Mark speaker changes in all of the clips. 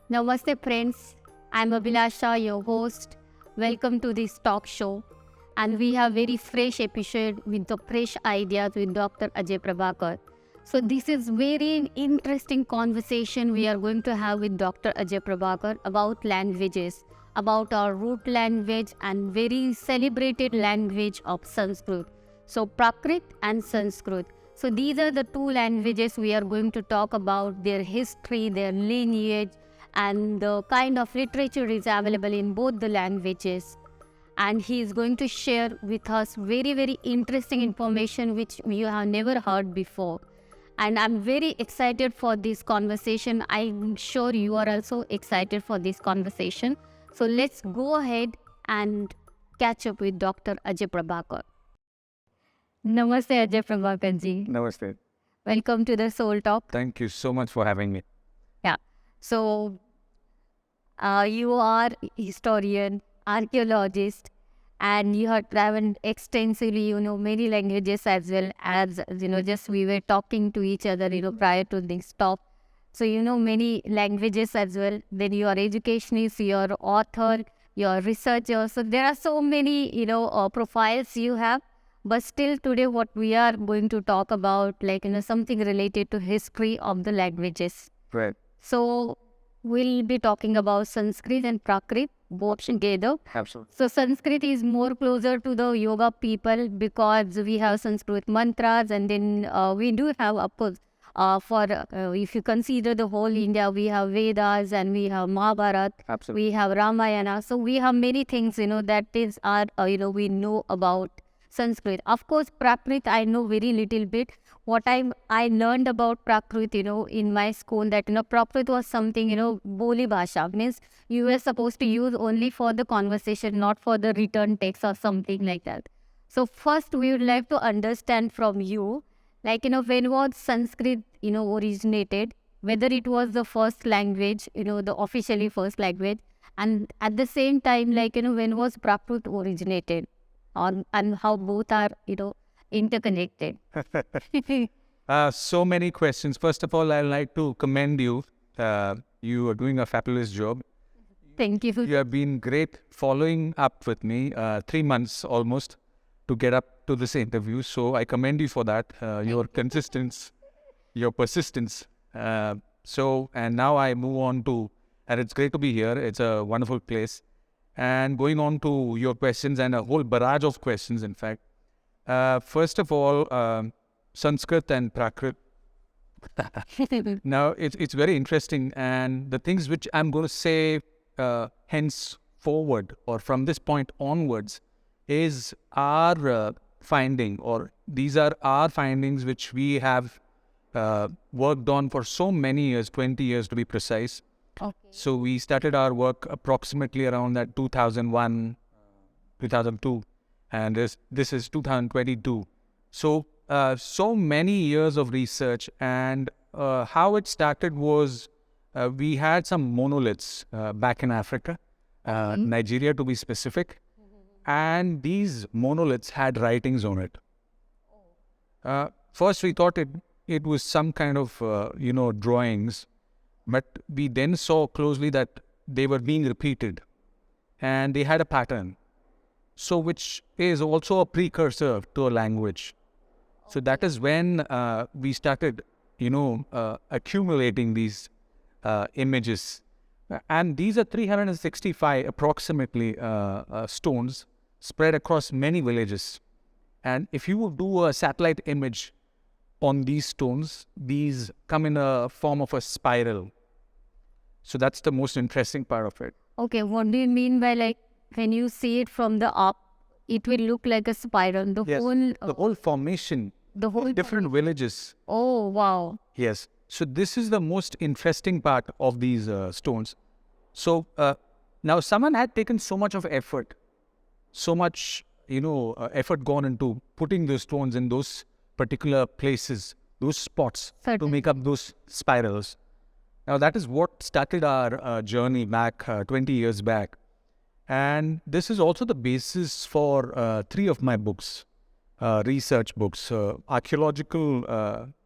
Speaker 1: Namaste friends, I'm Abhilasha, your host. Welcome to this talk show. And we have very fresh episode with the fresh ideas with Dr. Ajay Prabhakar. So this is very interesting conversation we are going to have with Dr. Ajay Prabhakar about languages, about our root language and very celebrated language of Sanskrit. So Prakrit and Sanskrit. So these are the two languages we are going to talk about, their history, their lineage, and the kind of literature is available in both the languages. And he is going to share with us very interesting information which we have never heard before. And I'm very excited for this conversation. I'm sure you are also excited for this conversation. So let's go ahead and catch up with Dr. Ajay Prabhakar. Namaste Ajay Prabhakar ji.
Speaker 2: Namaste.
Speaker 1: Welcome to the Soul Talk.
Speaker 2: Thank you so much for having me.
Speaker 1: Yeah. So you are historian, archaeologist, and you have traveled extensively, many languages as well as, just we were talking to each other, prior to this talk. So, many languages as well. Then you are educationist, you are author, you are researcher. So there are so many, profiles you have. But still today what we are going to talk about, something related to history of the languages.
Speaker 2: Right.
Speaker 1: So we'll be talking about Sanskrit and Prakrit both together.
Speaker 2: Absolutely.
Speaker 1: So Sanskrit is more closer to the yoga people because we have Sanskrit mantras, and then we do have, of course, if you consider the whole India, we have Vedas and we have Mahabharata.
Speaker 2: Absolutely.
Speaker 1: We have Ramayana. So we have many things, that is our, we know about Sanskrit. Of course, Prakrit, I know very little bit. What I learned about Prakrit, in my school, that, Prakrit was something, Boli Bhasha, means you were supposed to use only for the conversation, not for the written text or something like that. So first, we would like to understand from you, when was Sanskrit, originated, whether it was the first language, the officially first language, and at the same time, when was Prakrit originated, and how both are, interconnected.
Speaker 2: So many questions. First of all, I'd like to commend you. You are doing a fabulous job.
Speaker 1: Thank you.
Speaker 2: You have been great following up with me, 3 months almost, to get up to this interview. So I commend you for that, your consistency, your persistence. And now I move on to, and it's great to be here. It's a wonderful place. And going on to your questions, and a whole barrage of questions, in fact. First of all, Sanskrit and Prakrit. Now, it's very interesting, and the things which I'm going to say henceforward, or from this point onwards, is our finding, or these are our findings which we have worked on for so many years, 20 years to be precise.
Speaker 1: Okay.
Speaker 2: So we started our work approximately around that 2001, 2002. And this is 2022. So, so many years of research, and how it started was we had some monoliths back in Africa, Nigeria to be specific, and these monoliths had writings on it. First we thought it was some kind of, drawings, but we then saw closely that they were being repeated, and they had a pattern. So which is also a precursor to a language. So that is when we started, accumulating these images. And these are 365 approximately stones spread across many villages. And if you do a satellite image on these stones, these come in a form of a spiral. So that's the most interesting part of it.
Speaker 1: Okay, what do you mean by when you see it from the up, it will look like a spiral?
Speaker 2: The whole formation,
Speaker 1: the whole
Speaker 2: different villages.
Speaker 1: Oh, wow.
Speaker 2: Yes. So this is the most interesting part of these stones. So now someone had taken so much of effort, so much, effort gone into putting the stones in those particular places, those spots, to make up those spirals. Now that is what started our journey back 20 years back. And this is also the basis for 3 of my books, research books, archaeological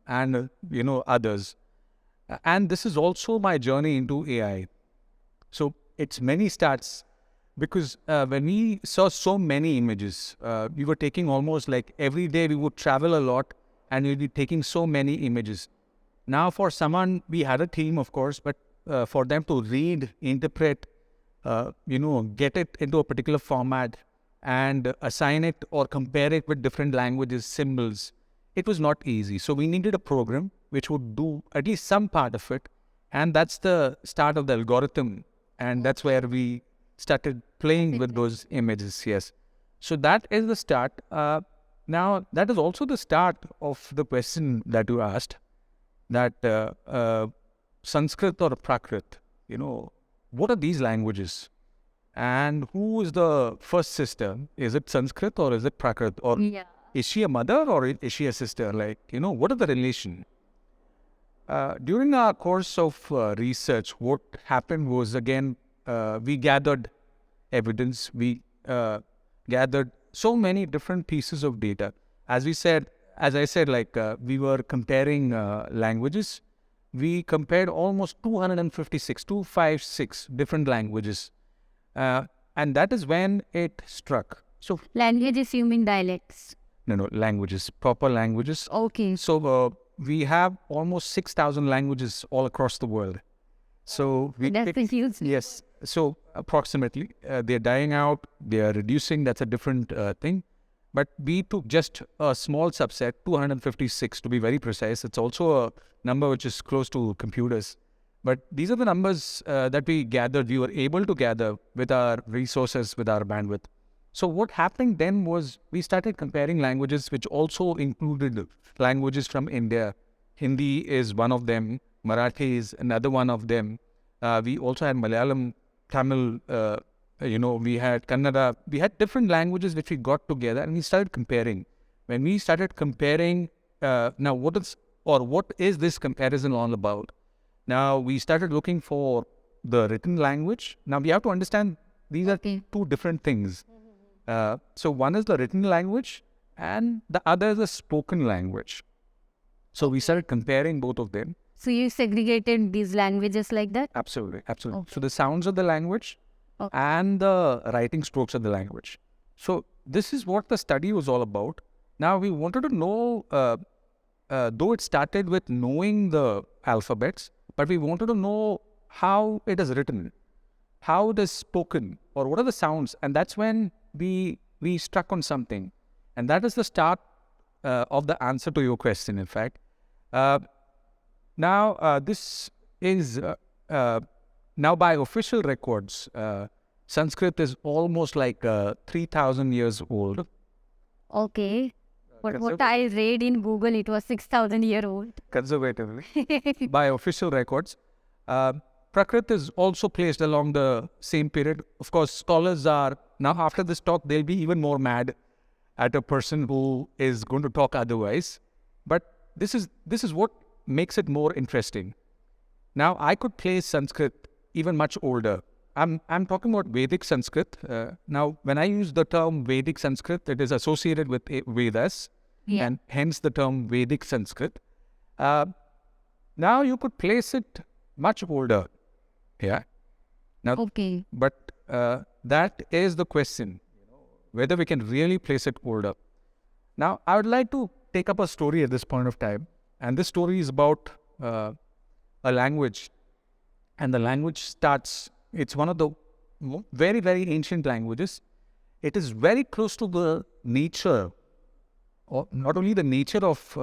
Speaker 2: and, others. And this is also my journey into AI. So it's many starts because when we saw so many images, we were taking almost like every day we would travel a lot and we'd be taking so many images. Now for someone, we had a team, of course, but for them to read, interpret, get it into a particular format and assign it or compare it with different languages, symbols, it was not easy. So we needed a program which would do at least some part of it. And that's the start of the algorithm. And that's where we started playing with those images, yes. So that is the start. Now, that is also the start of the question that you asked, that Sanskrit or Prakrit, what are these languages? And who is the first sister? Is it Sanskrit or is it Prakrit? Or is she a mother or is she a sister? What is the relation? During our course of research, what happened was, again, we gathered evidence. We gathered so many different pieces of data. As I said, we were comparing languages. We compared almost 256 different languages. And that is when it struck. So
Speaker 1: languages, you mean dialects?
Speaker 2: No, languages, proper languages.
Speaker 1: Okay.
Speaker 2: So we have almost 6,000 languages all across the world. So
Speaker 1: that's a huge.
Speaker 2: Yes. So approximately, they're dying out, they are reducing. That's a different thing. But we took just a small subset, 256 to be very precise. It's also a number which is close to computers. But these are the numbers that we gathered. We were able to gather with our resources, with our bandwidth. So what happened then was we started comparing languages which also included languages from India. Hindi is one of them. Marathi is another one of them. We also had Malayalam, Tamil, we had Kannada. We had different languages which we got together and we started comparing. When we started comparing, now what is this comparison all about? Now we started looking for the written language. Now we have to understand these are two different things. So one is the written language and the other is the spoken language. So we started comparing both of them.
Speaker 1: So you segregated these languages like that?
Speaker 2: Absolutely. Okay. So the sounds of the language and the writing strokes of the language. So this is what the study was all about. Now we wanted to know, though it started with knowing the alphabets, but we wanted to know how it is written, how it is spoken, or what are the sounds. And that's when we struck on something. And that is the start of the answer to your question, in fact. Now, this is, now by official records, Sanskrit is almost like 3,000 years old.
Speaker 1: Okay. But what I read in Google, it was 6,000 years old.
Speaker 2: Conservatively. By official records. Prakrit is also placed along the same period. Of course, scholars are, now after this talk, they'll be even more mad at a person who is going to talk otherwise. But this is what makes it more interesting. Now, I could place Sanskrit even much older. I'm talking about Vedic Sanskrit. Now, when I use the term Vedic Sanskrit, it is associated with Vedas, and hence the term Vedic Sanskrit. Now, you could place it much older. Yeah. Now, but that is the question, whether we can really place it older. Now, I would like to take up a story at this point of time. And this story is about a language. And the language starts, it's one of the very, very ancient languages. It is very close to the nature, or not only the nature of,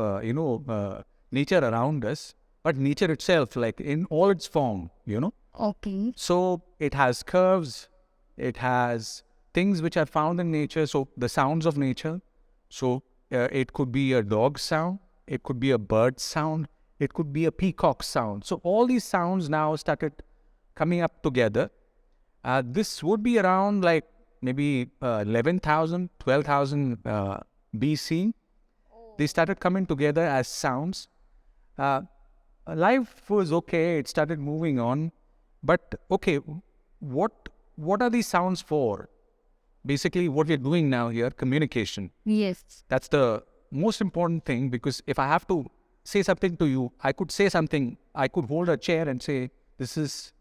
Speaker 2: nature around us, but nature itself, like in all its form,
Speaker 1: Okay.
Speaker 2: So it has curves, it has things which are found in nature, so the sounds of nature. So it could be a dog sound, it could be a bird sound, it could be a peacock sound. So all these sounds now started coming up together. This would be around like maybe 11,000, 12,000 BC. They started coming together as sounds. Life was okay, it started moving on. But okay, what are these sounds for? Basically, what we're doing now here, communication.
Speaker 1: Yes.
Speaker 2: That's the most important thing, because if I have to say something to you, I could say something. I could hold a chair and say, this is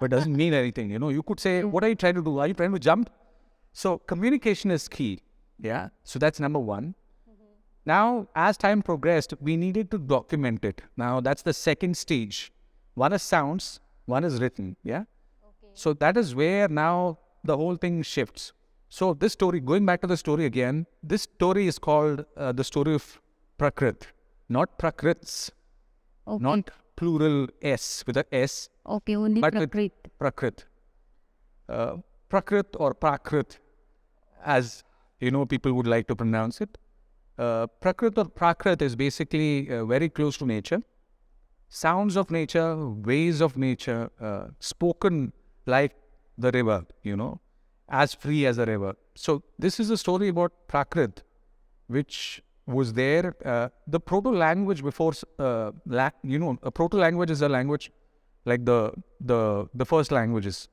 Speaker 2: but doesn't mean anything. You could say, what are you trying to do? Are you trying to jump? So communication is key. Yeah. So that's number one. Now, as time progressed, we needed to document it. Now, that's the second stage. One is sounds, one is written. Yeah. So that is where now the whole thing shifts. So this story, going back to the story again, this story is called the story of Prakrit, not Prakrits, not plural S with a S.
Speaker 1: Okay, only
Speaker 2: but
Speaker 1: Prakrit.
Speaker 2: with Prakrit. Prakrit or Prakrit, as people would like to pronounce it. Prakrit or Prakrit is basically very close to nature. Sounds of nature, ways of nature, spoken like the river, as free as a river. So this is a story about Prakrit, which was there. The proto-language before, a proto-language is a language like the first languages.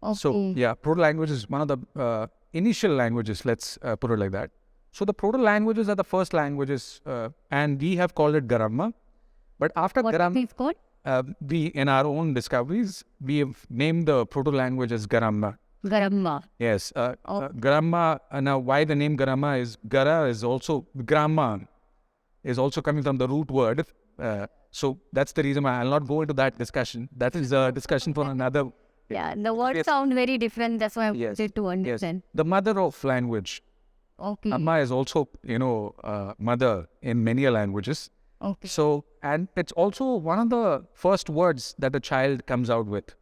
Speaker 1: Okay.
Speaker 2: So yeah, proto-language is one of the initial languages, let's put it like that. So the proto-languages are the first languages, and we have called it Garamma. But after
Speaker 1: What
Speaker 2: Garamma,
Speaker 1: is called?
Speaker 2: we, in our own discoveries, we have named the proto-language as Garamma.
Speaker 1: Garamma.
Speaker 2: Yes. Garamma, now why the name Garamma is, Gara is also, Gramma is also coming from the root word. So that's the reason why I'll not go into that discussion. That is a discussion for another.
Speaker 1: Yeah, the words sound very different. That's why I wanted to understand.
Speaker 2: Yes. The mother of language.
Speaker 1: Okay.
Speaker 2: Amma is also, mother in many languages.
Speaker 1: Okay.
Speaker 2: So, and it's also one of the first words that a child comes out with.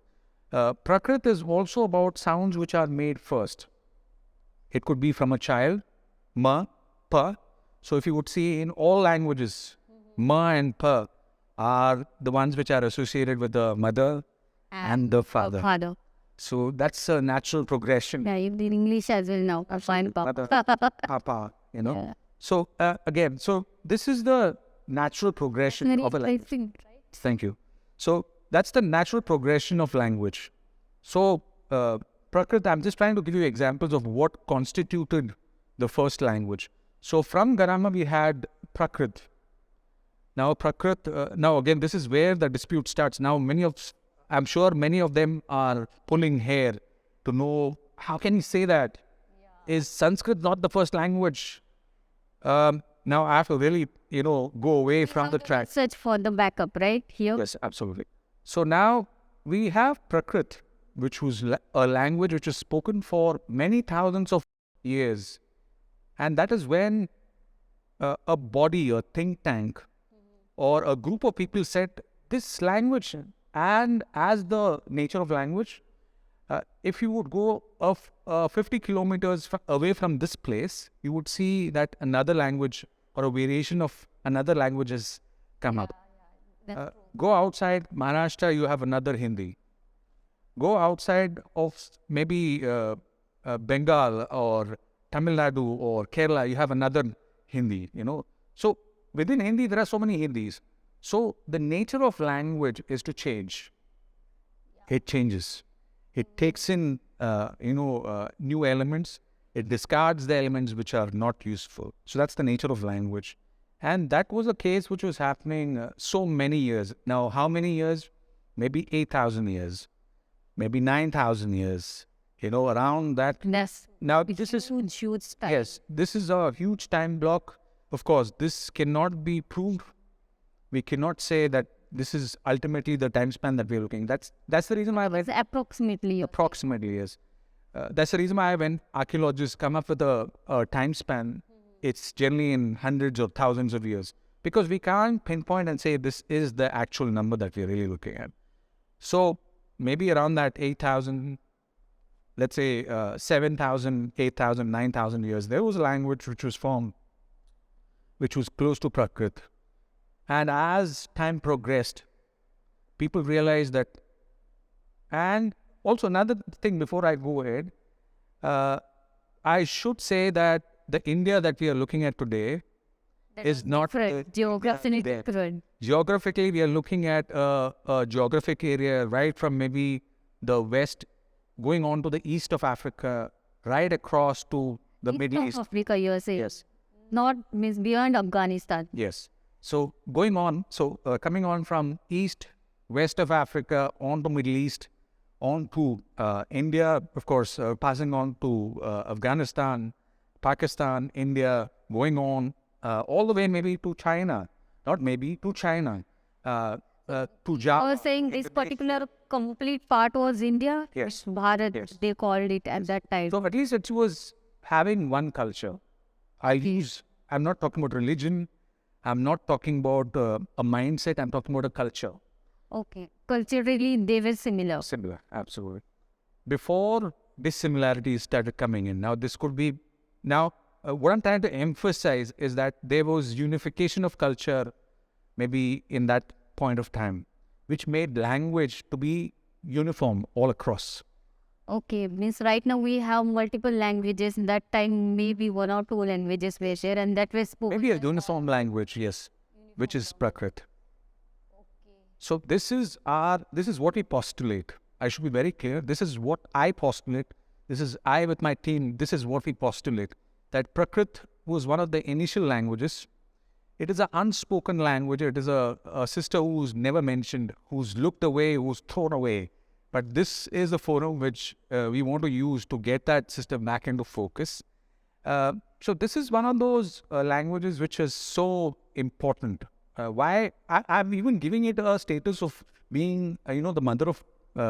Speaker 2: Prakrit is also about sounds which are made first. It could be from a child, ma, pa. So if you would see in all languages, ma and pa are the ones which are associated with the mother and the father. So that's a natural progression.
Speaker 1: Yeah, in English as well now. Fine,
Speaker 2: Mother,
Speaker 1: Papa.
Speaker 2: papa,
Speaker 1: Yeah.
Speaker 2: So again, so this is the natural progression
Speaker 1: Very
Speaker 2: of a language.
Speaker 1: interesting, right?
Speaker 2: Thank you. So that's the natural progression of language. So Prakrit, I'm just trying to give you examples of what constituted the first language. So from Garamma we had Prakrit. Now Prakrit, now again this is where the dispute starts. Now I'm sure many of them are pulling hair to know, how can you say that? Yeah. Is Sanskrit not the first language? Now I have to really, go away from the track.
Speaker 1: Search for the backup, right? Here.
Speaker 2: Yes, absolutely. So now we have Prakrit, which was a language which was spoken for many thousands of years. And that is when a body, a think tank, or a group of people said, this language, and as the nature of language, if you would go 50 kilometers away from this place, you would see that another language or a variation of another language has come up. Go outside Maharashtra, you have another Hindi. Go outside of maybe Bengal or Tamil Nadu or Kerala, you have another Hindi, So within Hindi, there are so many Hindis. So the nature of language is to change. It changes. It takes in, new elements. It discards the elements which are not useful. So that's the nature of language. And that was a case which was happening so many years. Now, how many years? Maybe 8,000 years. Maybe 9,000 years. Around that.
Speaker 1: Yes.
Speaker 2: Now,
Speaker 1: this is huge time.
Speaker 2: Yes, this is a huge time block. Of course, this cannot be proved. We cannot say that this is ultimately the time span that we're looking. That's the reason why
Speaker 1: It's approximately.
Speaker 2: Approximately, yes. That's the reason why when archaeologists come up with a time span, it's generally in hundreds or thousands of years. Because we can't pinpoint and say this is the actual number that we're really looking at. So maybe around that 8,000, let's say 7,000, 8,000, 9,000 years, there was a language which was formed, which was close to Prakrit. And as time progressed, people realized that. And also another thing before I go ahead, I should say that the India that we are looking at today is not
Speaker 1: geographically different.
Speaker 2: Geographically, we are looking at a geographic area right from maybe the west, going on to the east of Africa, right across to the Middle East.
Speaker 1: Africa, you are saying?
Speaker 2: Yes.
Speaker 1: Not means beyond Afghanistan.
Speaker 2: Yes. So going on, coming on from east, west of Africa, on to Middle East, on to India, of course, passing on to Afghanistan, Pakistan, India, going on all the way maybe to China, not maybe, to China, to Java.
Speaker 1: I was saying this particular complete part was India.
Speaker 2: Yes.
Speaker 1: Bharat,
Speaker 2: Yes.
Speaker 1: they called it at that time.
Speaker 2: So at least it was having one culture. I'm not talking about religion. I'm not talking about a mindset. I'm talking about a culture.
Speaker 1: Okay. Culturally, they were similar.
Speaker 2: Similar, absolutely. Before this similarity started coming in, now this could be, now what I'm trying to emphasize is that there was unification of culture maybe in that point of time, which made language to be uniform all across.
Speaker 1: Okay, means right now we have multiple languages. In that time, maybe one or two languages were there, and that was spoken.
Speaker 2: Maybe a uniform language, yes, which is Prakrit. So this is what we postulate. I should be very clear. This is what I postulate. This is I with my team. This is what we postulate. That Prakrit was one of the initial languages. It is an unspoken language. It is a sister who's never mentioned, who's looked away, who's thrown away. But this is the forum which we want to use to get that system back into focus. So this is one of those languages which is so important. Why I'm even giving it a status of being, the mother of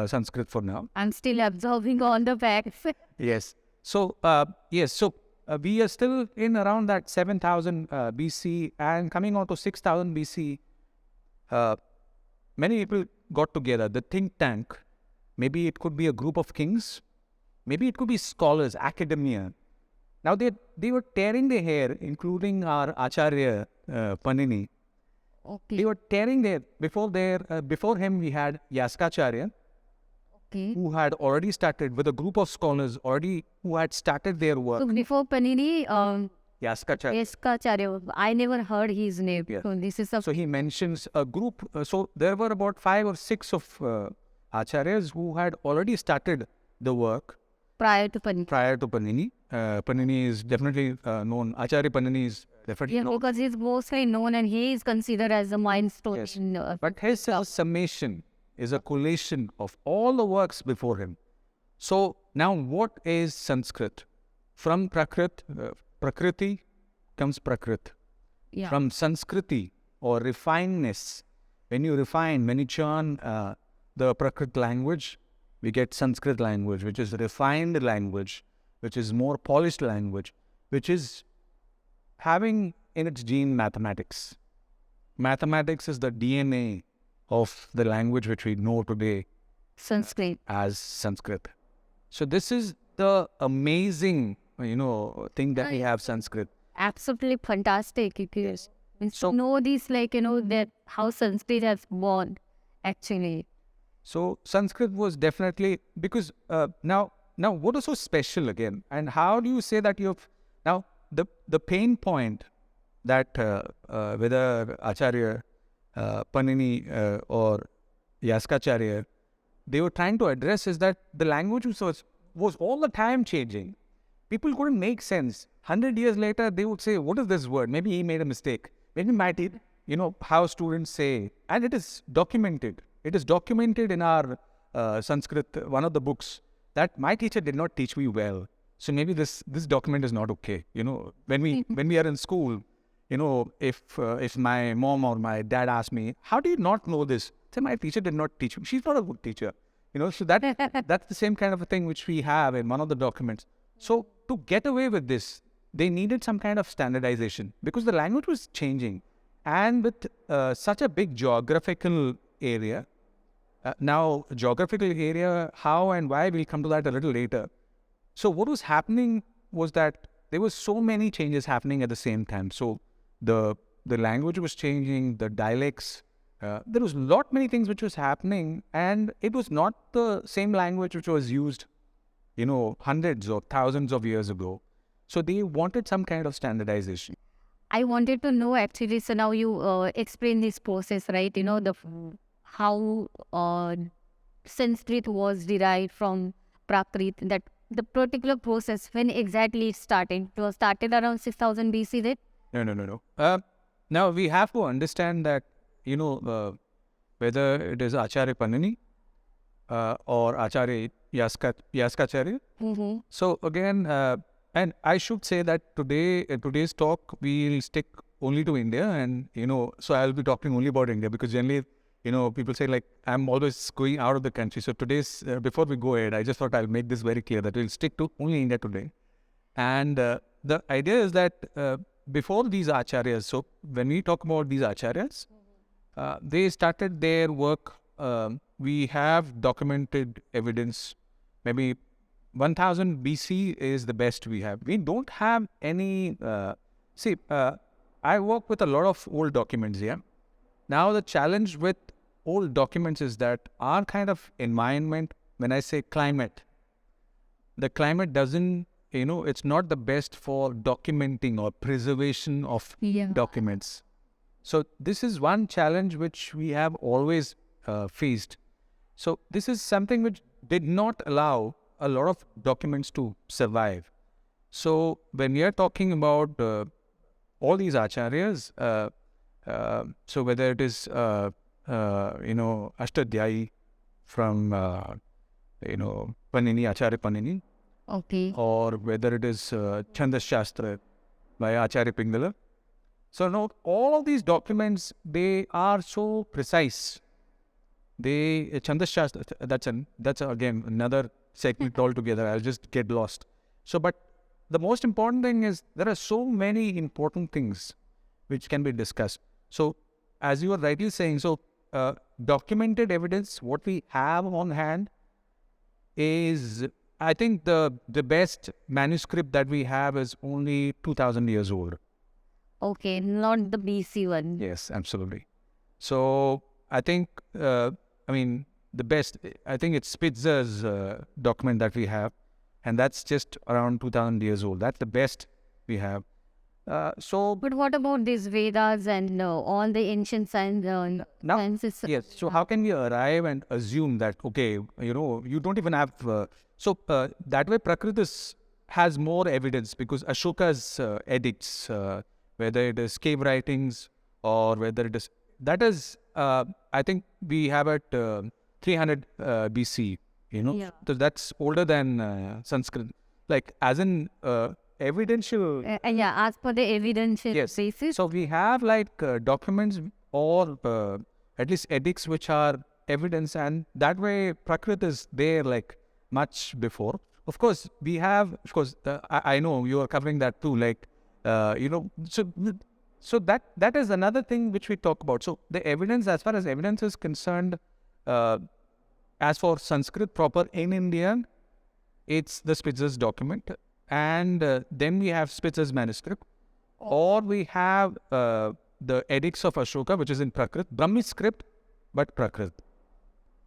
Speaker 2: Sanskrit for now.
Speaker 1: I'm still absorbing all the facts.
Speaker 2: Yes. So, we are still in around that 7,000 BC, and coming on to 6,000 BC, many people got together. The think tank, maybe it could be a group of kings, maybe it could be scholars, academia. Now they were tearing their hair, including our Acharya Panini.
Speaker 1: Okay.
Speaker 2: They were tearing their, before him we had Yaskacharya,
Speaker 1: Okay.
Speaker 2: who had already started with a group of scholars who had started their work.
Speaker 1: So before Panini,
Speaker 2: Yaskacharya.
Speaker 1: Eskacharya, I never heard his name.
Speaker 2: Yes.
Speaker 1: So this is a
Speaker 2: So he mentions a group. So there were about 5 or 6 of acharyas who had already started the work
Speaker 1: prior to Panini.
Speaker 2: prior to Panini. Panini is definitely known. Acharya Panini is definitely
Speaker 1: Yeah,
Speaker 2: known.
Speaker 1: because he's mostly known and he is considered as a milestone.
Speaker 2: Yes.
Speaker 1: In,
Speaker 2: But his summation is a collation of all the works before him. So now what is Sanskrit? From Prakriti comes Prakrit.
Speaker 1: yeah.
Speaker 2: From Sanskriti or refinedness, when you churn the Prakrit language, we get Sanskrit language, which is refined language, which is more polished language, which is having in its gene mathematics. Mathematics is the DNA of the language which we know today
Speaker 1: Sanskrit.
Speaker 2: as Sanskrit. So this is the amazing, thing that we have Sanskrit.
Speaker 1: Absolutely fantastic. It is. Means
Speaker 2: So-
Speaker 1: to know this, that how Sanskrit has born, actually.
Speaker 2: So Sanskrit was definitely, because now what is so special again, and how do you say that now the pain point that whether Acharya, Panini or Yaskacharya, they were trying to address is that the language was all the time changing. People couldn't make sense. 100 years later, they would say, what is this word? Maybe he made a mistake. Maybe how students say, and it is documented. It is documented in our Sanskrit, one of the books, that my teacher did not teach me well. So maybe this document is not okay. When we are in school, if my mom or my dad ask me, how do you not know this? Say, my teacher did not teach me. She's not a good teacher. So that's the same kind of a thing which we have in one of the documents. So to get away with this, they needed some kind of standardization because the language was changing. And with such a big geographical area, now geographical area, how and why, we'll come to that a little later. So what was happening was that there were so many changes happening at the same time. So the language was changing, the dialects, there was many things which was happening, and it was not the same language which was used, hundreds or thousands of years ago. So they wanted some kind of standardization.
Speaker 1: I wanted to know actually, so now you explain this process, right? How Sanskrit was derived from Prakrit, that the particular process, when exactly it started. It was started around 6,000 BC, right?
Speaker 2: No. Now we have to understand that, whether it is Acharya Panini, or Acharya Yaskacharya.
Speaker 1: Mm-hmm.
Speaker 2: So again, and I should say that today's talk we'll stick only to India, and so I'll be talking only about India because generally, people say like I'm always going out of the country. So today's before we go ahead, I just thought I'll make this very clear that we'll stick to only India today. And the idea is that before these acharyas, so when we talk about these acharyas, they started their work. We have documented evidence, maybe 1000 BC is the best we have. We don't have any. I work with a lot of old documents. Yeah. Now the challenge with old documents is that our kind of environment. When I say climate, the climate doesn't. It's not the best for documenting or preservation of documents. So this is one challenge which we have always faced. So this is something which did not allow a lot of documents to survive. So when we are talking about all these acharyas, so whether it is Ashtadhyayi from Panini, Acharya Panini,
Speaker 1: Okay.
Speaker 2: or whether it is Chandas Shastra by Acharya Pingala. So now all of these documents, they are so precise. Chandas Shastra, that's again another segment altogether. I'll just get lost. So, but the most important thing is there are so many important things which can be discussed. So, as you were rightly saying, so documented evidence, what we have on hand is, I think the best manuscript that we have is only 2000 years old.
Speaker 1: Okay, not the BC one.
Speaker 2: Yes, absolutely. So I think, the best, I think it's Spitzer's document that we have, and that's just around 2000 years old. That's the best we have.
Speaker 1: But what about these Vedas and all the ancient sciences?
Speaker 2: Yes. So how can we arrive and assume that, okay, you don't even have... that way Prakrit has more evidence because Ashoka's edicts, whether it is cave writings or whether it is... That is, I think we have at 300 BC,
Speaker 1: Yeah.
Speaker 2: So that's older than Sanskrit. Like as in evidential...
Speaker 1: as per the evidential basis.
Speaker 2: So we have like documents or at least edicts which are evidence, and that way Prakrit is there like much before. Of course, we have, I know you are covering that too, like, so that is another thing which we talk about. So the evidence, as far as evidence is concerned, as for Sanskrit proper in India, it's the Spitzer's document, and then we have Spitzer's manuscript, or we have the edicts of Ashoka, which is in Prakrit, Brahmi script, but Prakrit.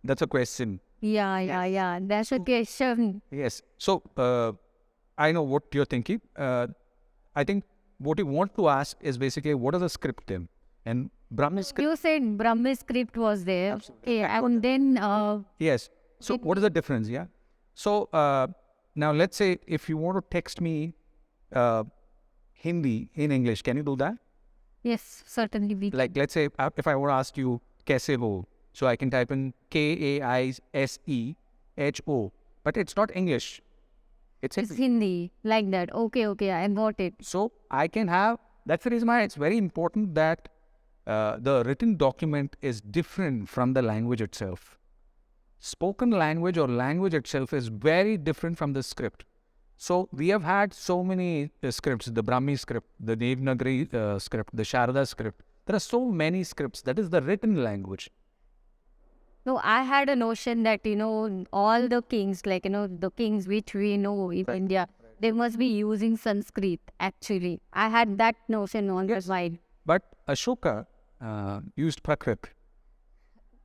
Speaker 2: That's a question.
Speaker 1: Yeah. That's a question.
Speaker 2: Yes. So, I know what you're thinking. I think what you want to ask is basically what is the script then? And Brahmi script...
Speaker 1: You said Brahmi script was there.
Speaker 2: Absolutely.
Speaker 1: Okay, and then...
Speaker 2: Yes. So, what is the difference? Yeah. So, now let's say if you want to text me Hindi in English, can you do that?
Speaker 1: Yes, certainly we can.
Speaker 2: Like, let's say if I want to ask you, kaise ho? So I can type in KAISEHO, but it's not English. It's
Speaker 1: Hindi, like that. Okay, I got it.
Speaker 2: So I can have, that's the reason why it's very important that the written document is different from the language itself. Spoken language or language itself is very different from the script. So we have had so many scripts, the Brahmi script, the Devanagari script, the Sharada script. There are so many scripts. That is the written language.
Speaker 1: No, I had a notion that, all the kings, like, the kings which we know in India, they must be using Sanskrit, actually. I had that notion on the side.
Speaker 2: But Ashoka used Prakrit.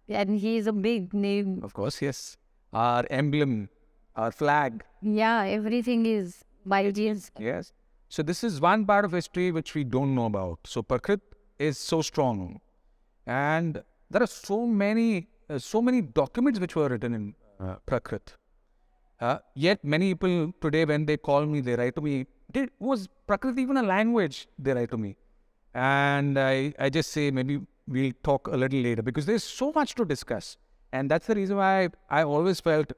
Speaker 1: And he is a big name.
Speaker 2: Of course, yes. Our emblem, our flag.
Speaker 1: Yeah, everything is by genes.
Speaker 2: Yes. So this is one part of history which we don't know about. So Prakrit is so strong. And there are so many documents which were written in Prakrit. Yet many people today, when they call me, they write to me, was Prakrit even a language? They write to me. And I just say, maybe we'll talk a little later, because there's so much to discuss. And that's the reason why I always felt,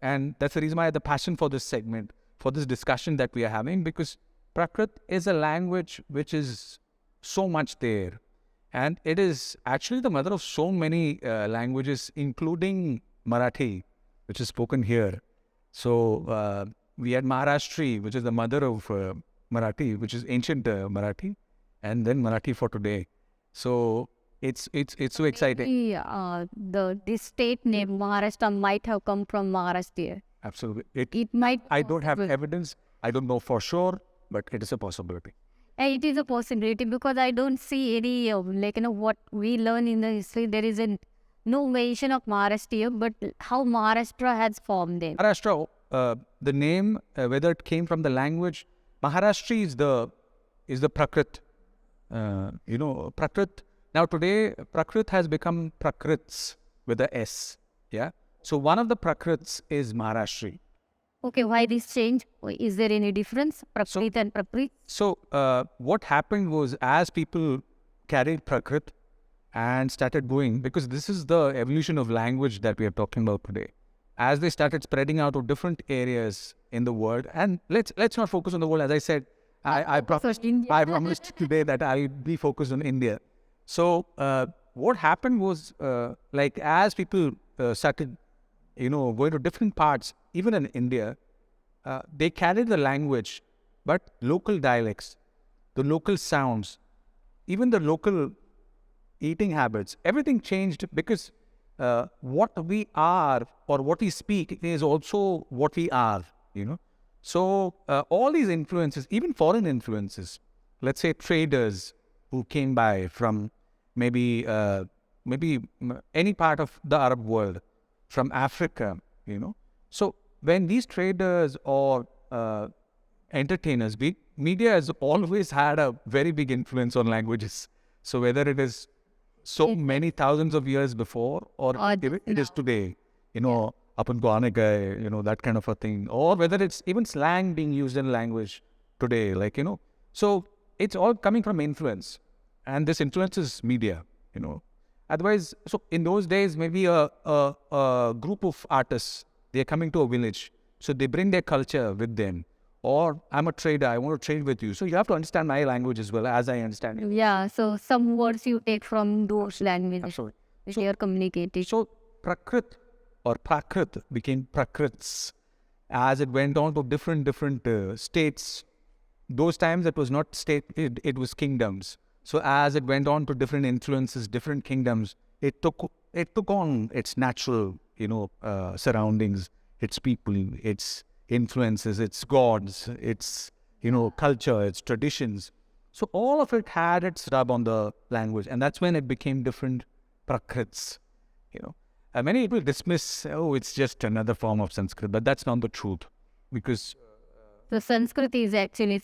Speaker 2: and that's the reason why I had the passion for this segment, for this discussion that we are having, because Prakrit is a language which is so much there. And it is actually the mother of so many languages, including Marathi, which is spoken here. So we had Maharashtri, which is the mother of Marathi, which is ancient Marathi, and then Marathi for today. So it's so exciting.
Speaker 1: Yeah, this state name Maharashtra might have come from Maharashtra.
Speaker 2: Absolutely.
Speaker 1: It might.
Speaker 2: I don't have evidence. I don't know for sure, but it is a possibility.
Speaker 1: It is a possibility because I don't see any what we learn in the history. There is no mention of Maharashtra, but how Maharashtra has formed them.
Speaker 2: Maharashtra, the name, whether it came from the language, Maharashtri is the Prakrit. Prakrit. Now today, Prakrit has become Prakrits with a S. Yeah. So one of the Prakrits is Maharashtri.
Speaker 1: Okay, why this change? Is there any difference, Prakrit and Prakrit?
Speaker 2: So what happened was, as people carried Prakrit and started going, because this is the evolution of language that we are talking about today, as they started spreading out to different areas in the world, and let's not focus on the world. As I said, I promised today that I'll be focused on India. So what happened was, as people started, going to different parts, even in India, they carried the language, but local dialects, the local sounds, even the local eating habits, everything changed because what we are or what we speak is also what we are, So all these influences, even foreign influences, let's say traders who came by from maybe any part of the Arab world, from Africa, So when these traders or entertainers, media has always had a very big influence on languages. So whether it is so many thousands of years before or it is today, apan ko aane gaye, that kind of a thing, or whether it's even slang being used in language today, So it's all coming from influence, and this influence is media, Otherwise, so in those days, maybe a group of artists, they're coming to a village. So they bring their culture with them. Or I'm a trader, I want to trade with you. So you have to understand my language as well as I understand it.
Speaker 1: Yeah, so some words you take from those languages.
Speaker 2: Absolutely.
Speaker 1: Which you are communicating.
Speaker 2: So Prakrit or Prakrit became Prakrits as it went on to different states. Those times it was not state, it was kingdoms. So as it went on to different influences, different kingdoms, it took on its natural, surroundings, its people, its influences, its gods, its, culture, its traditions. So all of it had its rub on the language, and that's when it became different Prakrits, Many people dismiss, it's just another form of Sanskrit, but that's not the truth, because
Speaker 1: the Sanskrit is actually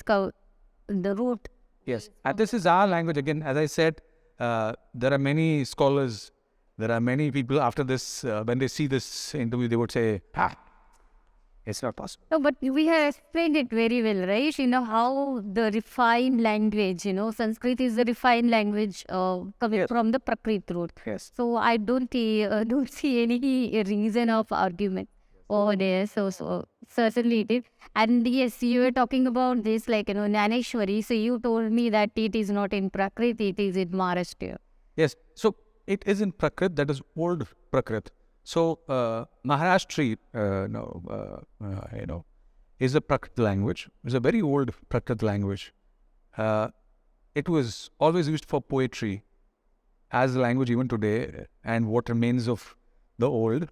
Speaker 1: the root.
Speaker 2: Yes, and this is our language. Again, as I said, there are many scholars, there are many people after this, when they see this interview, they would say, it's not possible.
Speaker 1: No, but we have explained it very well, right? How the refined language, Sanskrit is the refined language coming from the Prakrit root.
Speaker 2: Yes.
Speaker 1: So I don't see any reason of argument over there. So certainly it is. And yes, you were talking about this, Naneshwari. So you told me that it is not in Prakrit, it is in Maharashtra.
Speaker 2: Yes. So it is in Prakrit, that is old Prakrit. So Maharashtri, is a Prakrit language. It's a very old Prakrit language. It was always used for poetry as a language even today, and what remains of the old.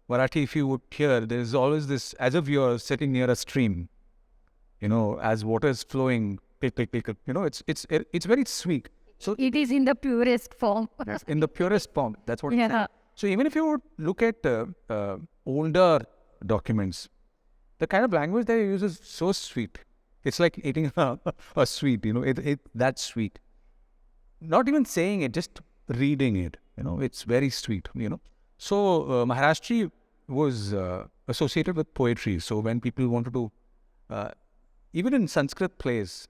Speaker 2: Marathi, if you would hear, there is always this, as if you're sitting near a stream, as water is flowing, it's very sweet. So
Speaker 1: it is in the purest form.
Speaker 2: In the purest form, that's what it's saying. So even if you would look at older documents, the kind of language they use is so sweet. It's like eating a sweet, that's sweet. Not even saying it, just reading it, it's very sweet, So Maharashtri was associated with poetry. So when people wanted to, even in Sanskrit plays,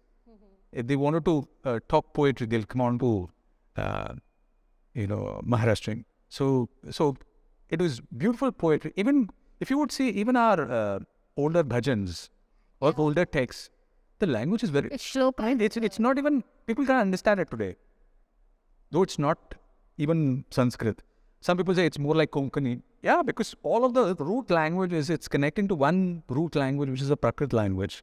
Speaker 2: if they wanted to talk poetry, they'll come on to, Maharashtrian. So it was beautiful poetry. Even if you would see, even our older bhajans or older texts, the language is very.
Speaker 1: It's slow.
Speaker 2: It's not even, people can't understand it today. Though it's not even Sanskrit. Some people say it's more like Konkani. Yeah, because all of the root languages, it's connecting to one root language, which is a Prakrit language.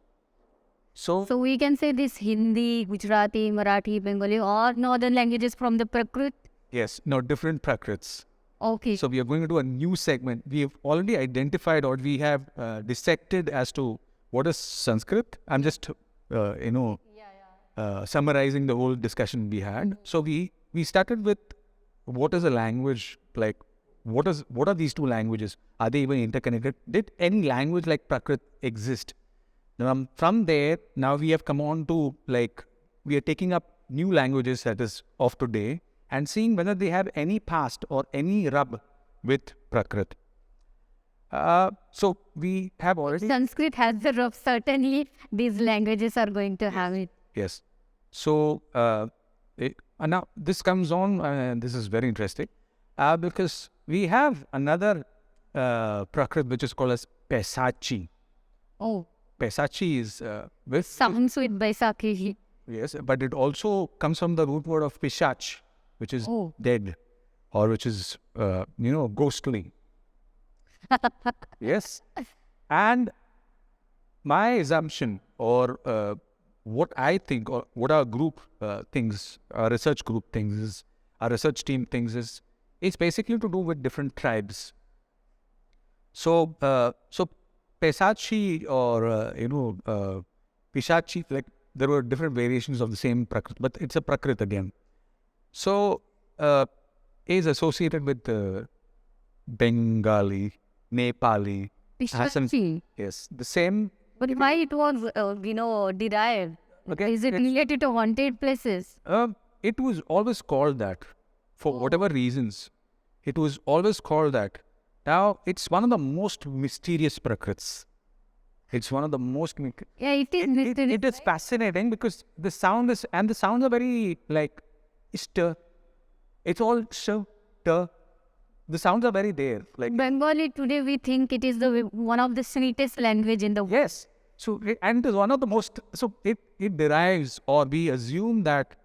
Speaker 2: So
Speaker 1: we can say this Hindi, Gujarati, Marathi, Bengali, or northern languages from the Prakrit.
Speaker 2: yes, no, different Prakrits.
Speaker 1: Okay.
Speaker 2: So we are going to do a new segment. We have already identified, or we have dissected as to what is Sanskrit. I'm just, summarizing the whole discussion we had. So we started with what is a language, like what are these two languages? Are they even interconnected? Did any language like Prakrit exist? From there, now we have come on to, like, we are taking up new languages that is of today and seeing whether they have any past or any rub with Prakrit. So we have already...
Speaker 1: Sanskrit has the rub. Certainly, these languages are going to have it.
Speaker 2: Yes. So now this comes on, and this is very interesting, because we have another Prakrit which is called as Pesachi.
Speaker 1: Oh.
Speaker 2: Pesachi is with...
Speaker 1: Sounds with Baisakhi.
Speaker 2: Yes, but it also comes from the root word of Pishach, which is dead, or which is, ghostly. Yes. And my assumption, or what I think, or what our group thinks, our research group thinks is, our research team thinks is, it's basically to do with different tribes. So Pesachi or, Pishachi, like there were different variations of the same Prakrit, but it's a Prakrit again. So, is associated with Bengali, Nepali.
Speaker 1: Pishachi.
Speaker 2: Yes, the same.
Speaker 1: But why it was, derived?
Speaker 2: Okay,
Speaker 1: Is it related to haunted places?
Speaker 2: It was always called that, for whatever reasons. It was always called that. Now, it's one of the most mysterious Prakrits. It's one of the most...
Speaker 1: Yeah, it is mysterious.
Speaker 2: It is fascinating because the sound is... And the sounds are very, like, st. It's all sh, t. The sounds are very there. Like
Speaker 1: Bengali today, we think it is one of the sweetest language in the world.
Speaker 2: Yes. So, and it is one of the most... So, it derives, or we assume that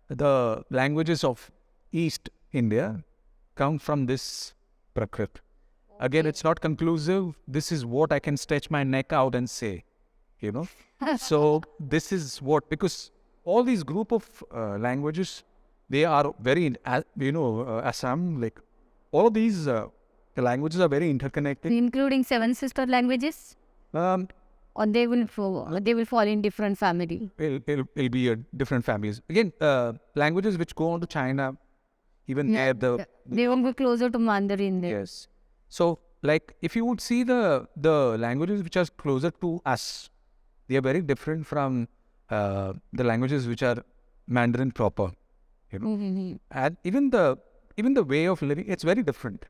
Speaker 2: the languages of East India come from this Prakrit. Again, it's not conclusive. This is what I can stretch my neck out and say, So, this is what, because all these group of languages, they are very, Assam, like, all of these the languages are very interconnected.
Speaker 1: Including seven sister languages? Or they will fall in different family?
Speaker 2: It'll be different families. Again, languages which go on to China, even there,
Speaker 1: they will be closer to Mandarin there.
Speaker 2: Yes. So, like, if you would see the languages which are closer to us, they are very different from the languages which are Mandarin proper, And even the way of living, it's very different.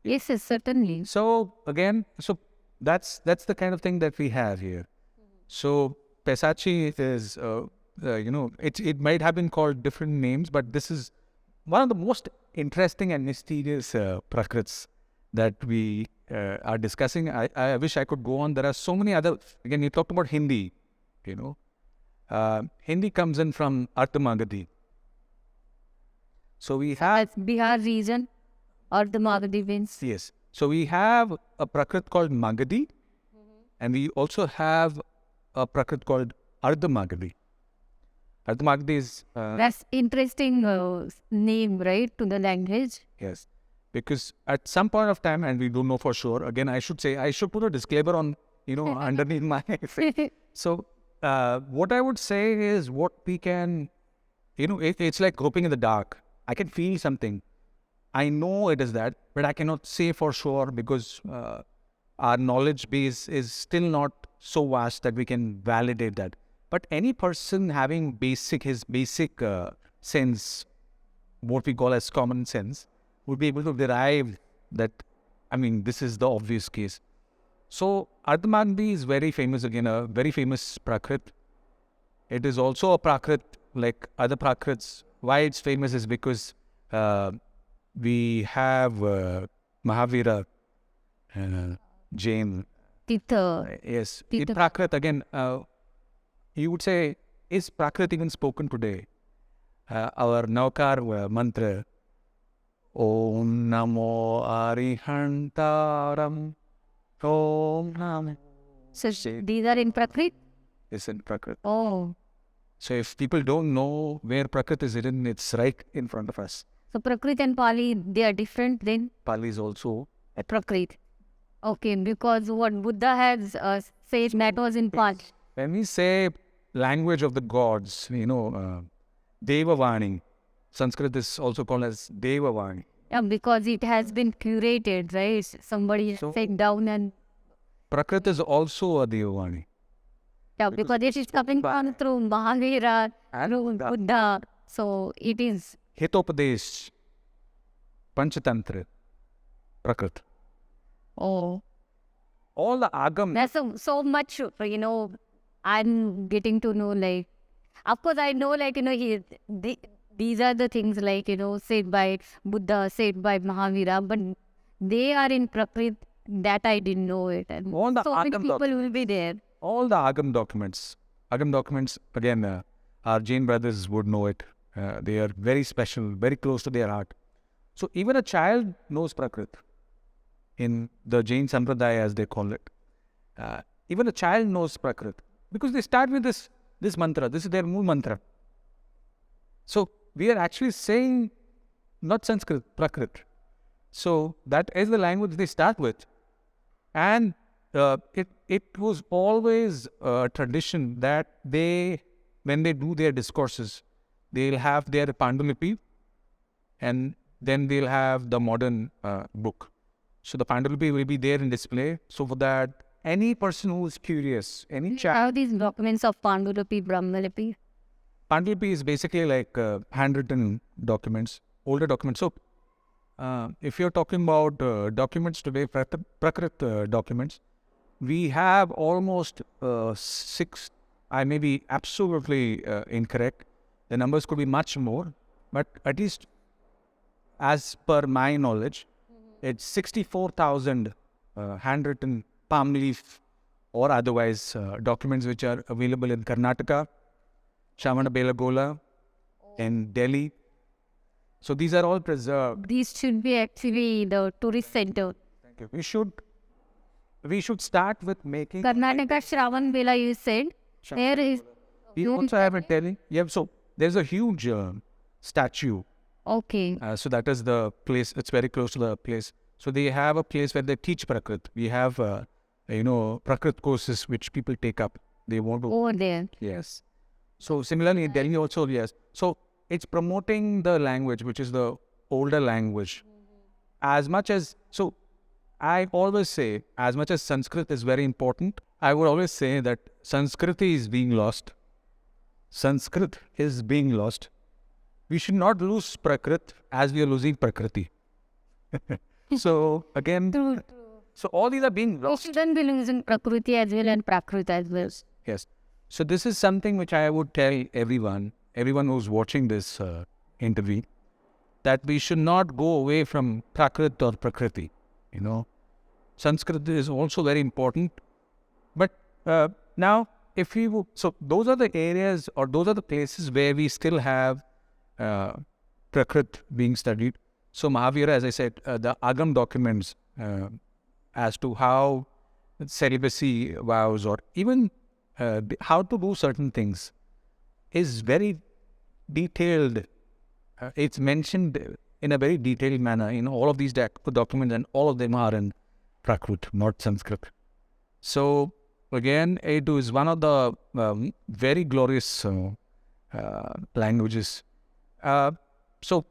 Speaker 1: Yes, certainly.
Speaker 2: So, again, that's the kind of thing that we have here. So, Pesachi is, it might have been called different names, but this is one of the most interesting and mysterious Prakrits that we are discussing. I wish I could go on. There are so many other... Again, you talked about Hindi, Hindi comes in from Arthamagadi. So we have...
Speaker 1: That's Bihar region, or the Magadhi means.
Speaker 2: Yes. So we have a Prakrit called Magadhi, and we also have a Prakrit called Ardhamagadi. Ardhamagadi is...
Speaker 1: That's interesting name, right, to the language.
Speaker 2: Yes. Because at some point of time, and we don't know for sure, again, I should put a disclaimer on, underneath my face. So, what I would say is what we can, it's like groping in the dark. I can feel something. I know it is that, but I cannot say for sure because our knowledge base is still not so vast that we can validate that. But any person having his basic sense, what we call as common sense, would be able to derive that, this is the obvious case. So, Ardhamagadi is very famous, again, a very famous Prakrit. It is also a Prakrit like other Prakrits. Why it's famous is because we have Mahavira, Jain.
Speaker 1: Titha.
Speaker 2: Yes. In
Speaker 1: Titha.
Speaker 2: Prakrit, again, you would say, is Prakrit even spoken today? Our Navkar mantra, Om Namo Arihantaram, Om Namo.
Speaker 1: So these are in Prakrit?
Speaker 2: Is in Prakrit.
Speaker 1: Oh.
Speaker 2: So if people don't know where Prakrit is hidden, it's right in front of us.
Speaker 1: So Prakrit and Pali, they are different then?
Speaker 2: Pali is also.
Speaker 1: Prakrit. Okay, because what Buddha has said that was in Pali.
Speaker 2: When we say language of the gods, Devavani, Sanskrit is also called as Devavani.
Speaker 1: Yeah, because it has been curated, right? Somebody sat down and...
Speaker 2: Prakrit is also a Devavani.
Speaker 1: Yeah, because it is coming on through Mahavira, through Buddha. So it is...
Speaker 2: Hitopadesh, Panchatantra, Prakrit.
Speaker 1: Oh.
Speaker 2: All the agam.
Speaker 1: There's so much, I'm getting to know, like... Of course, I know, like, these are the things, like, said by Buddha, said by Mahavira, but they are in Prakrit, that I didn't know it. And
Speaker 2: all the
Speaker 1: so many people will be there.
Speaker 2: All the agam documents, again, our Jain brothers would know it. They are very special, very close to their heart. So even a child knows Prakrit in the Jain Sampradaya, as they call it. Even a child knows Prakrit because they start with this mantra. This is their mool mantra. So we are actually saying not Sanskrit, Prakrit. So that is the language they start with. And it was always a tradition that when they do their discourses, they'll have their Pandulipi and then they'll have the modern book. So the Pandulipi will be there in display. So for that, any person who is curious, any child...
Speaker 1: How these documents of Pandulipi, Brahmalipi?
Speaker 2: Pandulipi is basically like handwritten documents, older documents. So if you're talking about documents today, Prakrit documents, we have almost 6, I may be absolutely incorrect. The numbers could be much more, but at least as per my knowledge, it's 64,000 handwritten palm leaf or otherwise documents which are available in Karnataka, Shamanabelagola, in Delhi. So these are all preserved.
Speaker 1: These should be actually the tourist center.
Speaker 2: Thank you. We should start with making...
Speaker 1: Karnataka Shravan you said. There is...
Speaker 2: We also have in Delhi. Yeah, so there's a huge statue.
Speaker 1: Okay.
Speaker 2: So that is the place. It's very close to the place. So they have a place where they teach Prakrit. We have, Prakrit courses which people take up. They want to...
Speaker 1: Over there.
Speaker 2: Yes. So similarly in Delhi also, yes. So it's promoting the language, which is the older language. As much as... So I always say, as much as Sanskrit is very important, I would always say that Sanskrit is being lost. Sanskrit is being lost. We should not lose Prakrit as we are losing Prakriti. So again,
Speaker 1: True.
Speaker 2: So all these are being
Speaker 1: We
Speaker 2: lost.
Speaker 1: shouldn't be losing Prakriti as well and Prakrit as well.
Speaker 2: Yes. So this is something which I would tell everyone who's watching this interview, that we should not go away from Prakrit or Prakriti. Sanskrit is also very important. But now, if we would, so those are the areas or those are the places where we still have Prakrit being studied. So Mahavira, as I said, the Agam documents as to how celibacy vows or even how to do certain things is very detailed. It's mentioned in a very detailed manner in all of these documents, and all of them are in Prakrit, not Sanskrit. So again, it is one of the very glorious languages. So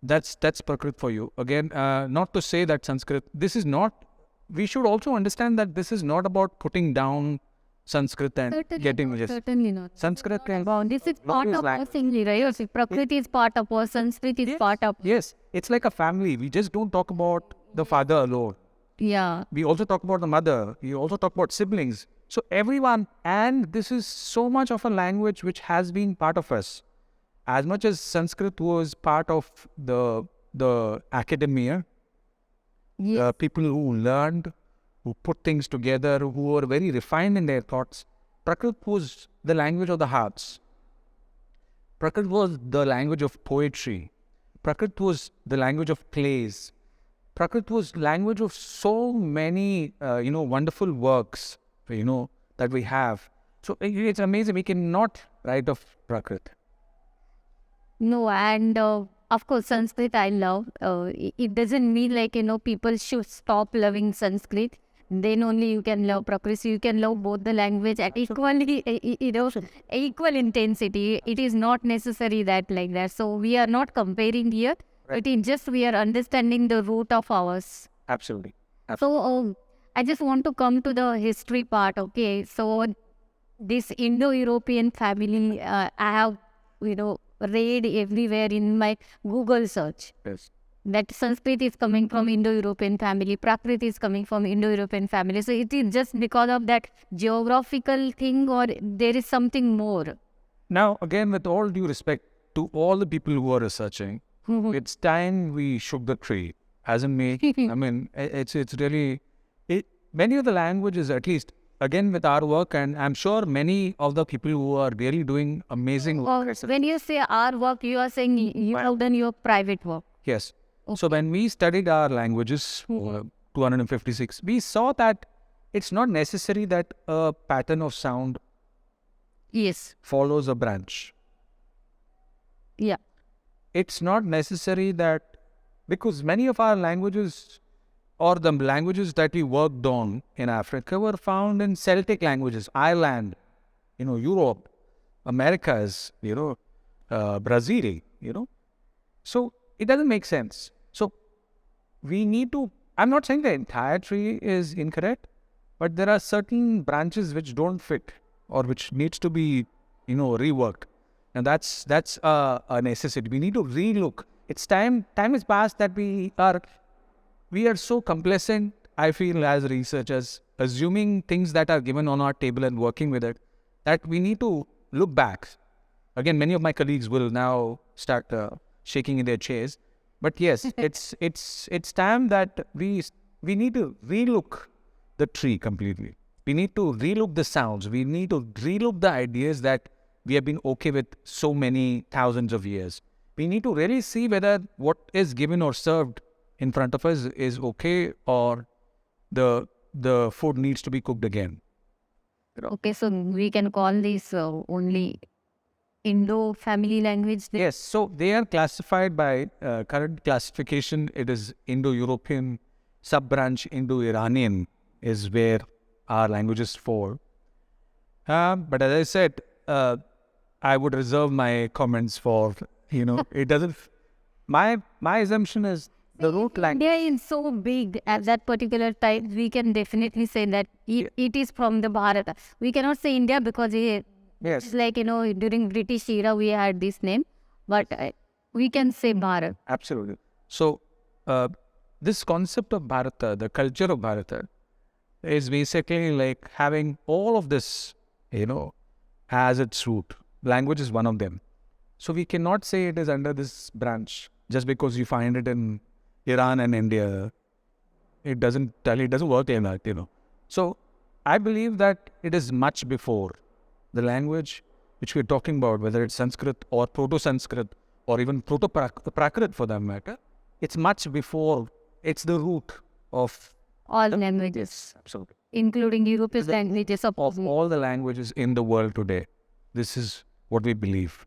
Speaker 2: that's Prakrit for you. Again, not to say that Sanskrit, this is not, we should also understand that this is not about putting down Sanskrit and getting just
Speaker 1: Certainly not.
Speaker 2: Sanskrit can...
Speaker 1: This is part of us, right? Prakriti is part of us, Sanskrit is part of...
Speaker 2: Yes, it's like a family. We just don't talk about the father alone.
Speaker 1: Yeah.
Speaker 2: We also talk about the mother. We also talk about siblings. So everyone, and this is so much of a language which has been part of us. As much as Sanskrit was part of the academia,
Speaker 1: Yes.
Speaker 2: people who learned, who put things together, who were very refined in their thoughts. Prakrit was the language of the hearts. Prakrit was the language of poetry. Prakrit was the language of plays. Prakrit was language of so many, wonderful works, that we have. So it's amazing. We cannot write of Prakrit.
Speaker 1: No, and of course, Sanskrit I love. It doesn't mean like, people should stop loving Sanskrit. Then only you can love Prakrit. So you can love both the language at equally, equal intensity. It is not necessary that like that. So we are not comparing here.
Speaker 2: Right.
Speaker 1: It is just we are understanding the root of ours.
Speaker 2: Absolutely.
Speaker 1: So I just want to come to the history part. Okay, so this Indo-European family, I have, read everywhere in my Google search
Speaker 2: Yes.
Speaker 1: that Sanskrit is coming from Indo-European family, Prakrit is coming from Indo-European family. So it is just because of that geographical thing, or there is something more?
Speaker 2: Now, again, with all due respect to all the people who are researching, it's time we shook the tree. As in me, I mean, it's really, many of the languages, at least, again, with our work, and I'm sure many of the people who are really doing amazing work.
Speaker 1: When you say our work, you are saying you have done your private work.
Speaker 2: Yes. So when we studied our languages, 256, we saw that it's not necessary that a pattern of sound
Speaker 1: Yes.
Speaker 2: follows a branch.
Speaker 1: Yeah.
Speaker 2: It's not necessary that, because many of our languages, or the languages that we worked on in Africa, were found in Celtic languages, Ireland, Europe, Americas, Brazil, So it doesn't make sense. So we need to, I'm not saying the entire tree is incorrect, but there are certain branches which don't fit or which needs to be, reworked. And that's a necessity. We need to relook. It's time is past that we are so complacent, I feel, as researchers, assuming things that are given on our table and working with it, that we need to look back. Again, many of my colleagues will now start shaking in their chairs. But yes, it's time that we need to relook the tree completely. We need to relook the sounds. We need to relook the ideas that we have been okay with so many thousands of years. We need to really see whether what is given or served in front of us is okay, or the food needs to be cooked again.
Speaker 1: Okay, so we can call this only Indo family language.
Speaker 2: Yes, so they are classified by current classification. It is Indo-European, sub-branch Indo-Iranian is where our languages fall. But as I said, I would reserve my comments for, it doesn't, my assumption is the root language.
Speaker 1: India is so big at that particular time, we can definitely say that it is from the Bharat. We cannot say India because it's like, during British era we had this name, but we can say Bharat.
Speaker 2: Absolutely. So, this concept of Bharata, the culture of Bharata, is basically like having all of this, as its root. Language is one of them. So we cannot say it is under this branch just because you find it in Iran and India. It doesn't work like that, So I believe that it is much before the language which we're talking about, whether it's Sanskrit or Proto-Sanskrit or even Proto-Prakrit for that matter. It's much before. It's the root of
Speaker 1: all languages.
Speaker 2: Absolutely.
Speaker 1: Including European languages.
Speaker 2: Of all the languages in the world today. This is what we believe.